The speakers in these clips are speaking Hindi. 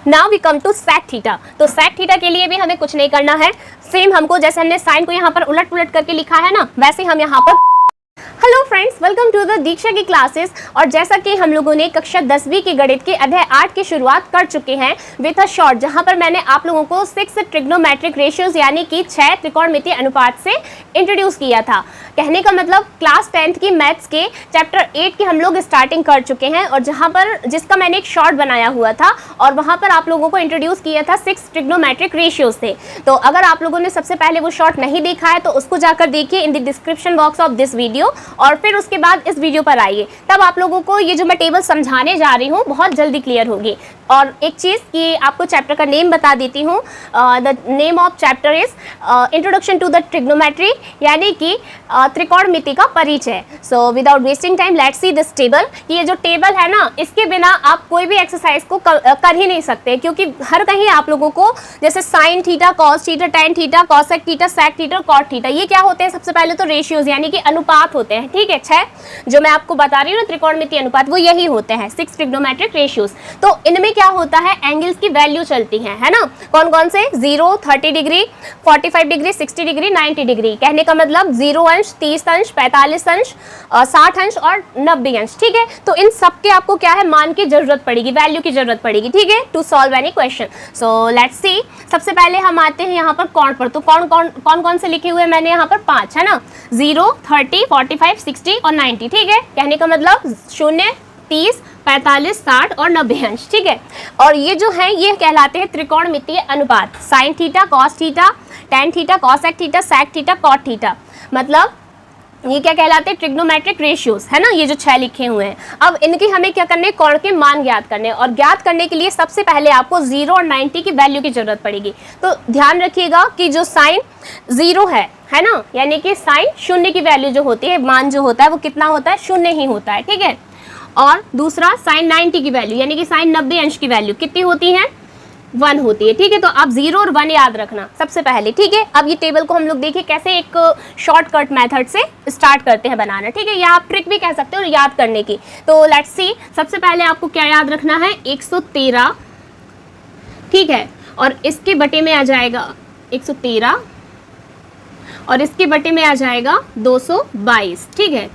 Now we come to sec theta. तो सेक थीटा के लिए भी हमें कुछ नहीं करना है, सेम हमको जैसे हमने साइन को यहाँ पर उलट पुलट करके लिखा है ना, वैसे हम यहाँ पर। Hello friends, welcome to the Diksha की क्लासेस। और जैसा कि हम लोगों ने कक्षा 10वीं के गणित के अध्याय 8 की शुरुआत कर चुके हैं विथ अ शॉर्ट, जहां पर मैंने आप लोगों को 6 ट्रिग्नोमेट्रिक रेशियोज यानी कि 6 त्रिकोणमितीय अनुपात से इंट्रोड्यूस किया था। कहने का मतलब क्लास 10th की मैथ्स के चैप्टर 8 की हम लोग स्टार्टिंग कर चुके हैं, और जहां पर जिसका मैंने एक शॉर्ट बनाया हुआ था और वहां पर आप लोगों को इंट्रोड्यूस किया था 6 ट्रिग्नोमेट्रिक रेशियोज से। तो अगर आप लोगों ने सबसे पहले वो शॉर्ट नहीं देखा है तो उसको जाकर देखिए in the description box of this video, और फिर उसके बाद इस वीडियो पर आइए, तब आप लोगों को ये जो मैं टेबल समझाने जा रही हूँ बहुत जल्दी क्लियर होगी। और एक चीज़ कि आपको चैप्टर का नेम बता देती हूँ, the name of chapter is introduction to the trigonometry, यानी कि त्रिकोणमिति का परिचय। So without wasting time let's see this table. ये जो टेबल है ना, इसके बिना आप कोई भी एक्सरसाइज को कर ही नहीं सकते, क्योंकि हर कहीं आप लोगों को जैसे sine theta, cos theta, tan theta, cosec theta, sec theta, cot theta, ये क्या होते हैं? सबसे पहले तो रेशियोज यानी कि अनुपात होते हैं। ठीक है, 6 जो मैं आपको बता रही हूँ त्रिकोणमितीय अनुपात, वो यही होते हैं 6 ट्रिग्नोमेट्रिक रेशियोज। तो इनमें क्या होता है? एंगल्स की वैल्यू चलती है ना। कौन कौन से? 0, 30 डिग्री, 45 डिग्री, 60 डिग्री, 90 डिग्री। कहने का मतलब 0 अंश, 30 अंश, 45 अंश, 60 अंश और 90 अंश। ठीक है, तो इन सब के आपको क्या है? मान की जरूरत पड़ेगी, वैल्यू की जरूरत पड़ेगी। ठीक है, to solve any question. So let's see, सबसे पहले हम आते हैं यहाँ पर कोण पर। तो कौन से लिखे हुए मैंने यहाँ पर? 5 है ना, 0, 30, 45, 60 और 90। ठीक है, कहने का मतलब 0, 30, 45, 60 और 90 अंश। ठीक है, और ये जो है ये कहलाते हैं त्रिकोणमितीय अनुपात। Sine theta, cos theta, tan theta, cosec theta, sec theta, cot theta, मतलब ये क्या कहलाते हैं? ट्रिग्नोमेट्रिक रेशियोज, है ना, ये जो 6 लिखे हुए हैं। अब इनकी हमें क्या करने? कोण के मान ज्ञात करने, और ज्ञात करने के लिए सबसे पहले आपको 0 और 90 की वैल्यू की जरूरत पड़ेगी। तो ध्यान रखिएगा कि जो साइन 0 है ना, यानी कि साइन 0 की वैल्यू जो होती है, मान जो होता है वो कितना होता है? 0 ही होता है। ठीक है, और दूसरा साइन 90 की वैल्यू यानी कि साइन 90 अंश की वैल्यू कितनी होती है? 1 होती है। ठीक है, तो आप 0 और 1 याद रखना सबसे पहले। ठीक है, अब ये टेबल को हम लोग देखिए कैसे एक शॉर्टकट मेथड से स्टार्ट करते हैं बनाना। ठीक है, या आप ट्रिक भी कह सकते हो याद करने की। तो लेट्स सी, सबसे पहले आपको क्या याद रखना है? 113। ठीक है, और इसके बटे में आ जाएगा 113 और इसके बटे में आ जाएगा 222। ठीक है,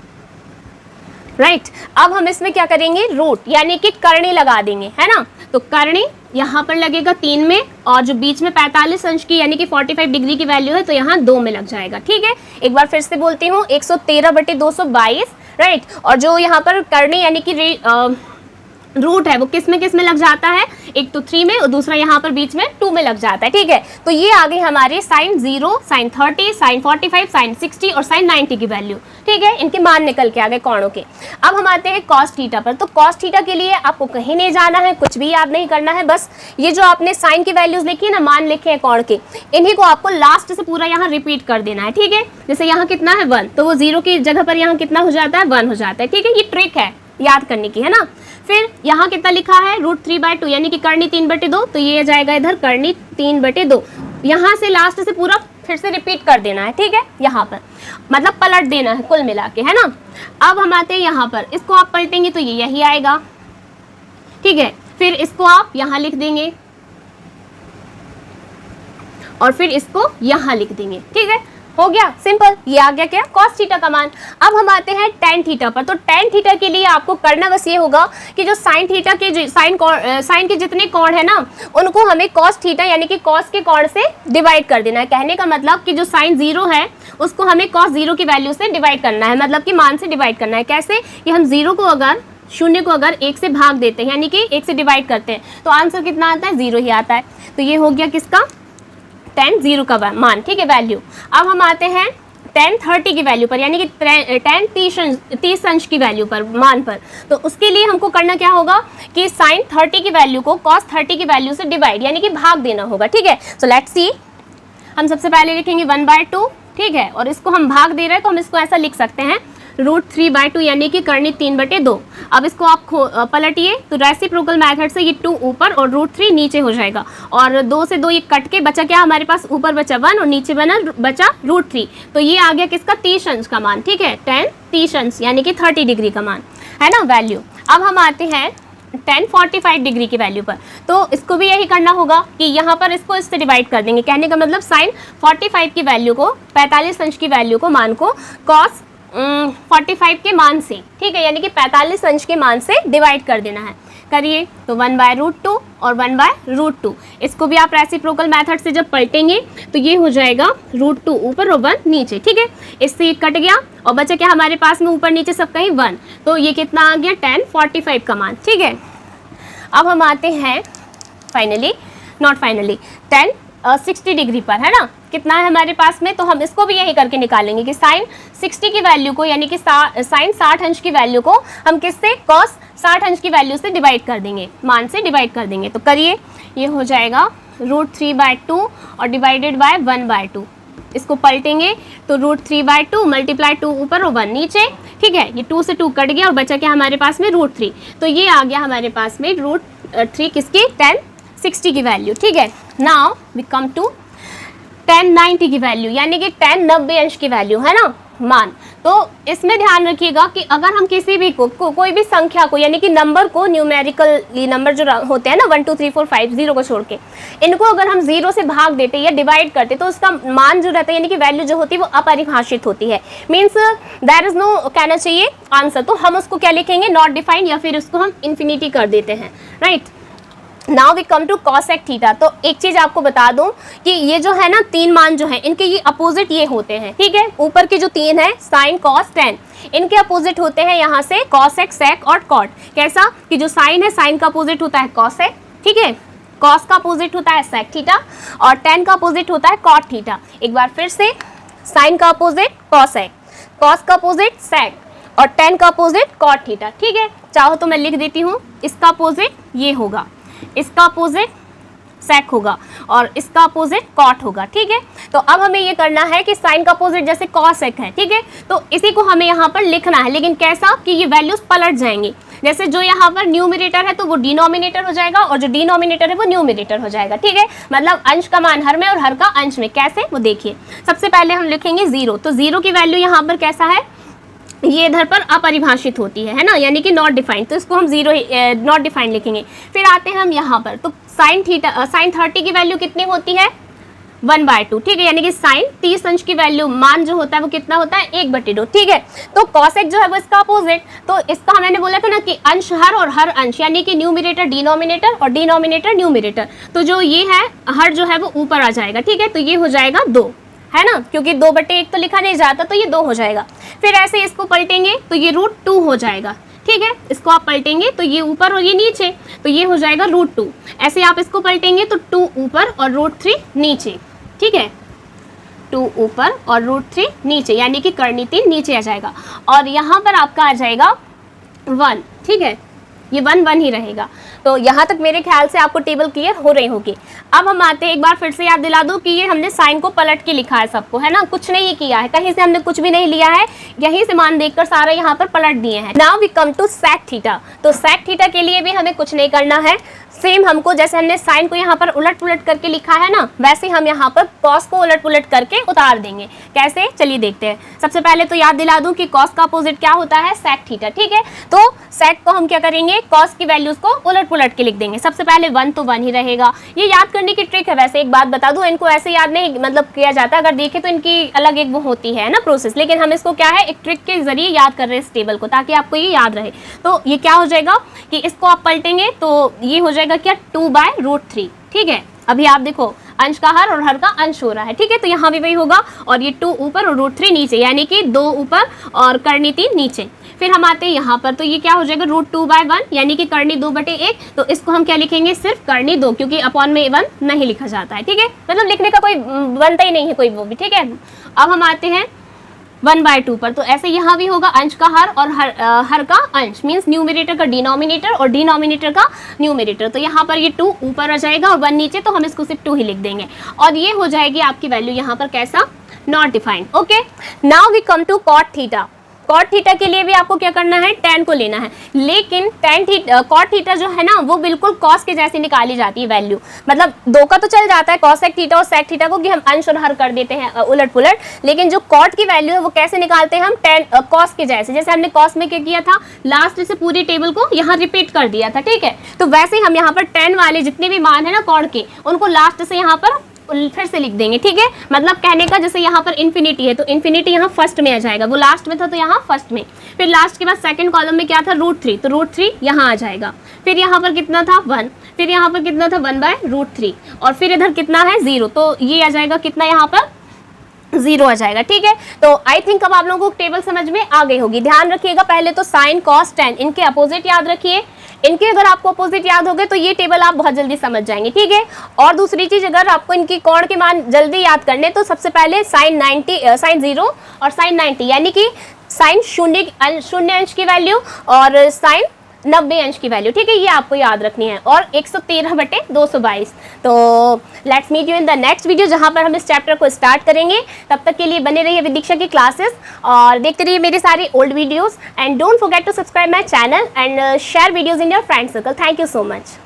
राइट। अब हम इसमें क्या करेंगे? रूट यानी कि करनी लगा देंगे, है ना। तो करनी यहाँ पर लगेगा 3 में, और जो बीच में 45 अंश की यानी कि 45 डिग्री की वैल्यू है तो यहाँ 2 में लग जाएगा। ठीक है, एक बार फिर से बोलती हूँ, 113 बटे 222, राइट। और जो यहाँ पर करनी यानी कि रूट है वो किस में लग जाता है? एक तो 3 में और दूसरा यहाँ पर बीच में 2 में लग जाता है। ठीक है, तो ये आ गई हमारे साइन 0, साइन 30, साइन 45, साइन 60 और साइन 90 की वैल्यू। ठीक है, इनके मान निकल के आ गए कोणों के। अब हम आते हैं कॉस थीटा पर। तो कॉस थीटा के लिए आपको कहीं नहीं जाना है, कुछ भी याद नहीं करना है, बस ये जो आपने साइन की वैल्यूज लिखी है ना, मान लिखे हैं कोण के, इन्हीं को आपको लास्ट से पूरा यहाँ रिपीट कर देना है। ठीक है, जैसे यहाँ कितना है? 1, तो वो 0 की जगह पर यहाँ कितना हो जाता है? 1 हो जाता है। ठीक है, ये ट्रिक है याद करने की, है ना। फिर यहाँ कितना लिखा है? √3/2 यानी कि करनी 3/2, तो ये जाएगा इधर करनी 3/2। यहाँ से लास्ट से पूरा फिर से रिपीट कर देना है। ठीक है, यहाँ पर मतलब पलट देना है कुल मिला के, है ना। अब हम आते हैं यहाँ पर, इसको आप पलटेंगे तो ये यही आएगा। ठीक है, फिर इसको आप यहाँ लिख देंगे और फिर इसको यहाँ लिख देंगे। ठीक है, हो गया सिंपल। ये आ गया क्या? कॉस थीटा का मान। अब हम आते हैं टेन थीटा पर। तो टेन थीटा के लिए आपको करना बस ये होगा कि जो साइन थीटा के साइन के जितने कोण है ना, उनको हमें कॉस थीटा यानी कि कॉस के कोण से डिवाइड कर देना है। कहने का मतलब कि जो साइन 0 है उसको हमें कॉस 0 की वैल्यू से डिवाइड करना है, मतलब कि मान से डिवाइड करना है। कैसे? कि हम 0 को अगर 1 से भाग देते हैं यानी कि 1 से डिवाइड करते हैं तो आंसर कितना आता है? 0 ही आता है। तो ये हो गया किसका? tan 0 का मान। ठीक है, वैल्यू। अब हम आते हैं tan 30 की वैल्यू पर, यानी कि tan 30 अंश की वैल्यू पर, मान पर। तो उसके लिए हमको करना क्या होगा कि sin 30 की वैल्यू को cos 30 की वैल्यू से डिवाइड यानी कि भाग देना होगा। ठीक है, सो लेट्स सी, हम सबसे पहले लिखेंगे 1/2। ठीक है, और इसको हम भाग दे रहे हैं तो हम इसको ऐसा लिख सकते हैं √3/2 यानी कि करनी 3/2। अब इसको आप पलटिए तो रेसिप्रोकल मेथड से ये 2 ऊपर और √3 नीचे हो जाएगा, और 2 से 2 ये कट के बचा क्या हमारे पास? ऊपर बचा 1 और नीचे बचा √3। तो ये आ गया किसका? 30 अंश का मान। ठीक है, tan 30 अंश यानी कि 30 डिग्री का मान, है ना, वैल्यू। अब हम आते हैं tan 45 डिग्री की वैल्यू पर। तो इसको भी यही करना होगा कि यहाँ पर इसको इससे डिवाइड कर देंगे। कहने का मतलब sin 45 की वैल्यू को, 45 अंश की वैल्यू को, मान को cos 45 के मान से, ठीक है, यानी कि 45 अंश के मान से डिवाइड कर देना है। करिए तो 1/√2 और 1/√2। इसको भी आप रेसिप्रोकल मेथड से जब पलटेंगे तो ये हो जाएगा √2 ऊपर और 1 नीचे, ठीक है। इससे ये कट गया और बचा क्या हमारे पास में, ऊपर नीचे सब कहीं 1। तो ये कितना आ गया, tan 45 का मान, ठीक है। अब हम आते हैं finally, not finally, tan 60 degree पर, है ना। कितना है हमारे पास में, तो हम इसको भी यही करके निकालेंगे कि sin 60 की वैल्यू को, यानी कि sin 60 अंश की वैल्यू को हम किससे, cos 60 अंश की वैल्यू से डिवाइड कर देंगे, मान से डिवाइड कर देंगे। तो करिए, ये हो जाएगा √3/2 और डिवाइडेड बाय 1/2। इसको पलटेंगे तो √3/2 मल्टीप्लाई 2 ऊपर और 1 नीचे, ठीक है। ये 2 से 2 कट गया और बचा क्या हमारे पास में, √3। तो ये आ गया हमारे पास में √3 किसकी, tan 60 की वैल्यू, ठीक है। Now we come to tan 90 की वैल्यू, यानी कि tan 90 अंश की वैल्यू, है ना, मान। तो इसमें ध्यान रखिएगा कि अगर हम किसी भी कोई भी संख्या को, यानी कि नंबर को, न्यूमेरिकल नंबर जो होते हैं ना 1 2 3 4 5 0 को छोड़ के, इनको अगर हम 0 से भाग देते या डिवाइड करते तो उसका मान जो रहता है, यानी कि वैल्यू जो होती है वो अपरिभाषित होती है। मीन्स देयर इज नो, कहना चाहिए आंसर। तो हम उसको क्या लिखेंगे, नॉट डिफाइंड, या फिर उसको हम इन्फिनिटी कर देते हैं, right. Now we come to cosec theta. तो एक चीज आपको बता दूं कि ये जो है ना 3 मान जो है, इनके ये अपोजिट ये होते हैं, ठीक है। ऊपर के जो 3 है sin cos tan, इनके अपोजिट होते हैं यहाँ से cosec sec और cot। कैसा कि जो sin है, sin का अपोजिट होता है cosec, ठीक है, cos का अपोजिट होता है sec थीटा और tan का अपोजिट होता है cot थीटा। एक बार फिर से, sin का अपोजिट cosec, cos का अपोजिट sec और tan का अपोजिट cot थीटा, ठीक है। चाहो तो मैं लिख देती हूँ, इसका अपोजिट ये होगा, इसका अपोजिट सेक होगा और इसका अपोजिट कॉट होगा, ठीक है। तो अब हमें ये करना है कि साइन का अपोजिट जैसे कॉसेक है, ठीक है, तो इसी को हमें यहाँ पर लिखना है, लेकिन कैसा कि ये वैल्यूज पलट जाएंगी। जैसे जो यहाँ पर न्यूमरेटर है तो वो डिनोमिनेटर हो जाएगा और जो डिनोमिनेटर है वो न्यूमरेटर हो जाएगा, ठीक है। मतलब अंश का मान हर में और हर का अंश में। कैसे, वो देखिए। सबसे पहले हम लिखेंगे 0, तो 0 की वैल्यू यहाँ पर कैसा है, ये इधर पर अपरिभाषित होती है ना, यानी कि नॉट डिफाइंड, तो इसको हम 0 नॉट डिफाइंड लिखेंगे। फिर आते हैं हम यहाँ पर, तो साइन 30 की वैल्यू कितनी होती है, 1/2, ठीक है, यानी कि साइन 30 अंश की वैल्यू, मान जो होता है वो कितना होता है, 1/2, ठीक है। तो कॉसेक जो है वो इसका अपोजिट, तो इसका मैंने बोला था ना कि अंश हर और हर अंश, यानी कि न्यूमरेटर डिनोमिनेटर और डिनोमिनेटर न्यूमरेटर, तो जो ये है हर जो है वो ऊपर आ जाएगा, ठीक है। तो ये हो जाएगा 2, है ना, क्योंकि 2/1 तो लिखा नहीं जाता, तो ये 2 हो जाएगा। फिर ऐसे इसको पलटेंगे तो ये √2 हो जाएगा, ठीक है। इसको आप पलटेंगे तो ये ऊपर और ये नीचे, तो ये हो जाएगा √2। ऐसे आप इसको पलटेंगे तो 2 ऊपर और √3 नीचे, ठीक है, 2 ऊपर और √3 नीचे, यानी कि करनी 3 नीचे आ जाएगा और यहाँ पर आपका आ जाएगा 1, ठीक है, ये 1 1 ही रहेगा। तो यहाँ तक मेरे ख्याल से आपको टेबल क्लियर हो रही होगी। अब हम आते हैं, एक बार फिर से याद दिला दूँ कि ये हमने साइन को पलट के लिखा है सबको, है ना, कुछ नहीं किया है, कहीं से हमने कुछ भी नहीं लिया है, यहीं से मान देखकर सारा यहाँ पर पलट दिए हैं। Now we come to sec theta. तो सेक थीटा के लिए भी हमें कुछ नहीं करना है, सेम हमको जैसे हमने साइन को यहाँ पर उलट पुलट करके लिखा है ना, वैसे हम यहाँ पर कॉस को उलट पुलट करके उतार देंगे। कैसे, चलिए देखते हैं। सबसे पहले तो याद दिला दूं कि कॉस का अपोजिट क्या होता है, सेक थीटा, ठीक है। तो सेक को हम क्या करेंगे, कॉस की वैल्यूज को उलट पुलट के लिख देंगे। सबसे पहले 1 तो 1 ही रहेगा। ये याद करने की ट्रिक है, वैसे एक बात बता दूं, इनको ऐसे याद नहीं मतलब किया जाता, अगर देखें तो इनकी अलग एक वो होती है ना प्रोसेस, लेकिन हम इसको क्या है एक ट्रिक के जरिए याद कर रहे हैं इस टेबल को, ताकि आपको ये याद रहे। तो ये क्या हो जाएगा कि इसको आप पलटेंगे तो ये हो जाएगा क्या, 2/√3, ठीक है। अभी आप देखो अंश का हर और हर का अंश हो रहा है, ठीक है, तो यहाँ भी वही होगा और ये 2 ऊपर और √3 नीचे, यानी कि 2 ऊपर और करनी 3 नीचे। फिर हम आते हैं यहाँ पर, तो ये क्या हो जाएगा √2/1, यानी कि करनी 2/1, तो इसको हम क्या लिखेंगे, सिर्फ करनी 2, क्योंकि अपॉन में 1 नहीं लिखा जाता है, ठीक है, मतलब लिखने का कोई बनता ही नहीं है कोई वो भी, ठीक है। अब हम आते हैं 1/2 पर, तो ऐसे यहाँ भी होगा अंश का हर और हर का अंश, मीन्स न्यूमरेटर का डिनोमिनेटर और डिनोमिनेटर का न्यूमरेटर। तो यहाँ पर ये 2 ऊपर आ जाएगा और 1 नीचे, तो हम इसको सिर्फ 2 ही लिख देंगे और ये हो जाएगी आपकी वैल्यू यहाँ पर कैसा, not defined. Okay, now we come to cot theta. cot theta के लिए भी आपको क्या करना है, tan को लेना है, लेकिन cot थीटा जो है ना वो बिल्कुल cos के जैसी निकाली जाती है वैल्यू, मतलब दो का तो चल जाता है cosec थीटा और sec थीटा को कि हम अंश और हर कर देते हैं उलट पुलट, लेकिन जो cot की वैल्यू है वो कैसे निकालते हैं हम, tan cos के जैसे हमने cos में क्या किया था, लास्ट से पूरी टेबल को यहाँ रिपीट कर दिया था, ठीक है। तो वैसे ही हम यहाँ पर tan वाले जितने भी मान है ना cot के, उनको लास्ट से यहाँ पर फिर से लिख देंगे, ठीक है। मतलब कहने का जैसे यहाँ पर इन्फिनिटी है तो इन्फिनिटी यहाँ फर्स्ट में आ जाएगा, वो लास्ट में था तो यहाँ फर्स्ट में, फिर लास्ट के बाद सेकंड कॉलम में क्या था, √3, तो √3 यहाँ आ जाएगा, फिर यहाँ पर कितना था 1, फिर यहाँ पर कितना था 1/√3, और फिर इधर कितना है 0, तो ये आ जाएगा कितना यहाँ पर 0 आ जाएगा, ठीक है। तो आई थिंक अब आप लोगों को टेबल समझ में आ गई होगी। ध्यान रखिएगा पहले तो साइन कॉस टेन इनके अपोजिट याद रखिए, इनके अगर आपको अपोजिट याद हो गए तो ये टेबल आप बहुत जल्दी समझ जाएंगे, ठीक है। और दूसरी चीज अगर आपको इनकी कोण के मान जल्दी याद करने तो सबसे पहले साइन 0 और साइन 90, यानी कि साइन शून्य अंश की वैल्यू और साइन 90 अंश की वैल्यू, ठीक है, ये आपको याद रखनी है, और 113/222। तो let's meet you in the next video जहां पर हम इस चैप्टर को स्टार्ट करेंगे। तब तक के लिए बने रहिए विदीक्षा की क्लासेस और देखते रहिए मेरे सारे old videos, and don't forget to subscribe my channel and share videos in your friend circle. Thank you so much.